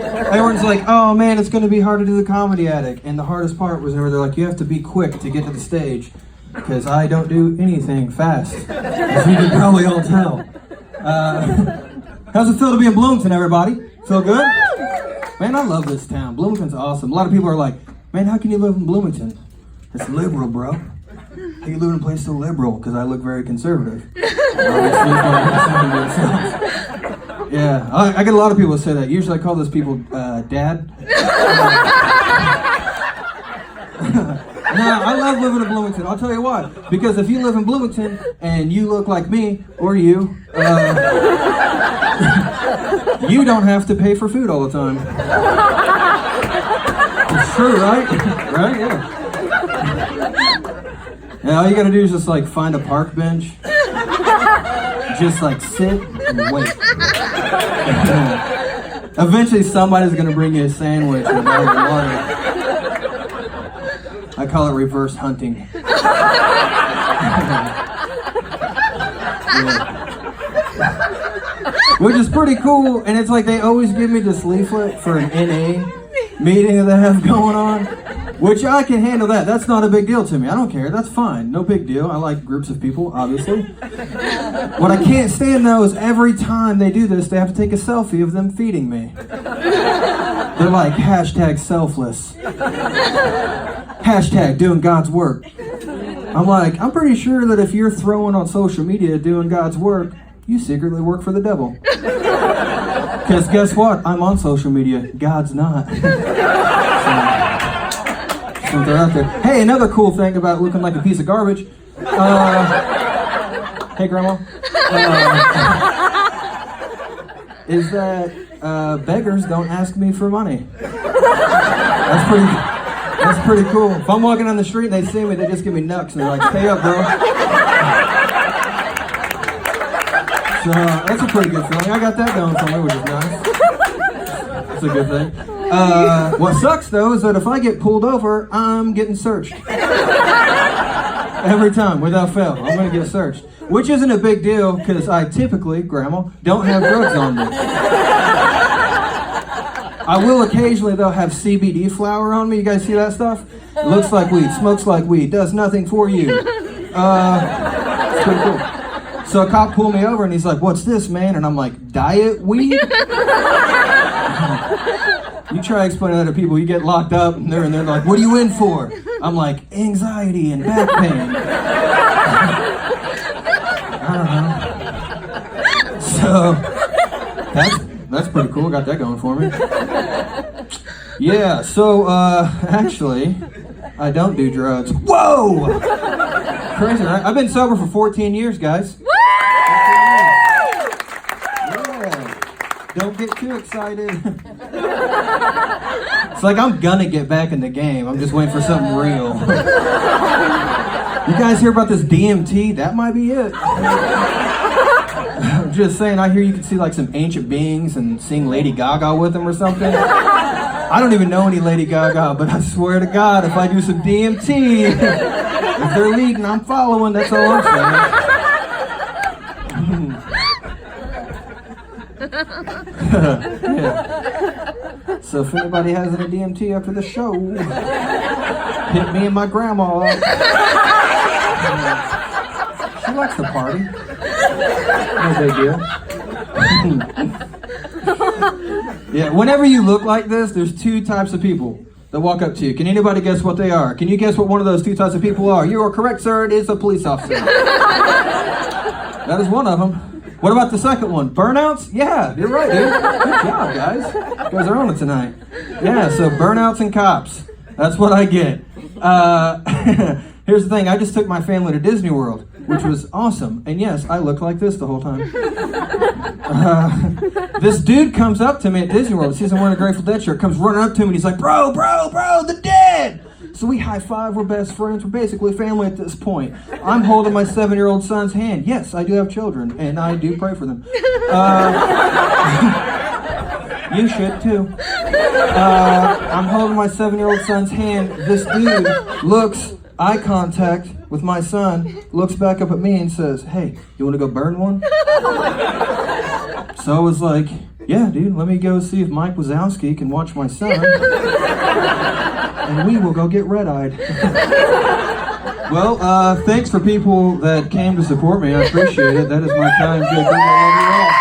Everyone's like, oh man, it's going to be hard to do the Comedy Attic. And the hardest part was whenever they're like, you have to be quick to get to the stage. Because I don't do anything fast. As you can probably all tell. How's it feel to be in Bloomington, everybody? Feel good? Man, I love this town. Bloomington's awesome. A lot of people are like, man, how can you live in Bloomington? It's liberal, bro. How you live in a place so liberal? Because I look very conservative. Yeah, I get a lot of people that say that. Usually I call those people dad. No, I love living in Bloomington. I'll tell you why. Because if you live in Bloomington and you look like me or you, you don't have to pay for food all the time. It's true, right? Right? Yeah. Yeah, all you gotta do is just like find a park bench, just like sit and wait. Eventually somebody's gonna bring you a sandwich and a bottle of water. I call it reverse hunting. Yeah. Which is pretty cool, and it's like they always give me this leaflet for an NA meeting that they have going on, which I can handle that. That's not a big deal to me. I don't care. That's fine. No big deal. I like groups of people, obviously. What I can't stand, though, is every time they do this, they have to take a selfie of them feeding me. They're like, hashtag selfless. Hashtag doing God's work. I'm like, I'm pretty sure that if you're throwing on social media doing God's work, you secretly work for the devil. Because guess what? I'm on social media. God's not. So they're out there. Hey, another cool thing about looking like a piece of garbage. Hey, Grandma. Is that beggars don't ask me for money. That's pretty cool. If I'm walking down the street and they see me, they just give me nucks and they're like, "Pay up, bro." So that's a pretty good feeling. I got that going for me, which is nice. That's a good thing. What sucks though is that if I get pulled over, I'm getting searched. Every time, without fail, I'm gonna get searched. Which isn't a big deal because I typically, Grandma, don't have drugs on me. I will occasionally, though, have CBD flower on me. You guys see that stuff? It looks like weed, smokes like weed, does nothing for you. It's pretty cool. So a cop pulled me over and he's like, "What's this, man?" And I'm like, "Diet weed?" You try explaining that to people, you get locked up and they're like, "What are you in for?" I'm like, "Anxiety and back pain." I don't know. So that's pretty cool. Got that going for me. Yeah, so actually, I don't do drugs. Whoa! Crazy, right? I've been sober for 14 years, guys. Woo! Yeah. Don't get too excited. It's like I'm gonna get back in the game. I'm just waiting for something real. You guys hear about this DMT? That might be it. I'm just saying, I hear you can see like some ancient beings and sing Lady Gaga with them or something. I don't even know any Lady Gaga, but I swear to God, if I do some DMT, if they're leading, I'm following. That's all I'm saying. Yeah. So if anybody has any DMT after the show, hit me and my grandma up. She likes to party. No big deal. Yeah, whenever you look like this, there's two types of people that walk up to you. Can anybody guess what they are? Can you guess what one of those two types of people are? You are correct, sir. It is a police officer. That is one of them. What about the second one? Burnouts? Yeah, you're right, dude. Good job, guys. You guys are on it tonight. Yeah, so burnouts and cops. That's what I get. Here's the thing. I just took my family to Disney World, which was awesome. And yes, I looked like this the whole time. This dude comes up to me at Disney World, sees I'm wearing a Grateful Dead shirt, comes running up to me, and he's like, bro, the Dead! So we high-five, we're best friends, we're basically family at this point. I'm holding my 7-year-old son's hand. Yes, I do have children, and I do pray for them. You should too. I'm holding my 7-year-old son's hand. This dude looks, eye contact with my son, looks back up at me and says, hey, you want to go burn one? So I was like, Yeah, dude, let me go see if Mike Wazowski can watch my son. And we will go get red-eyed. Well, thanks for people that came to support me. I appreciate it. That is my time, Jake. I love you all.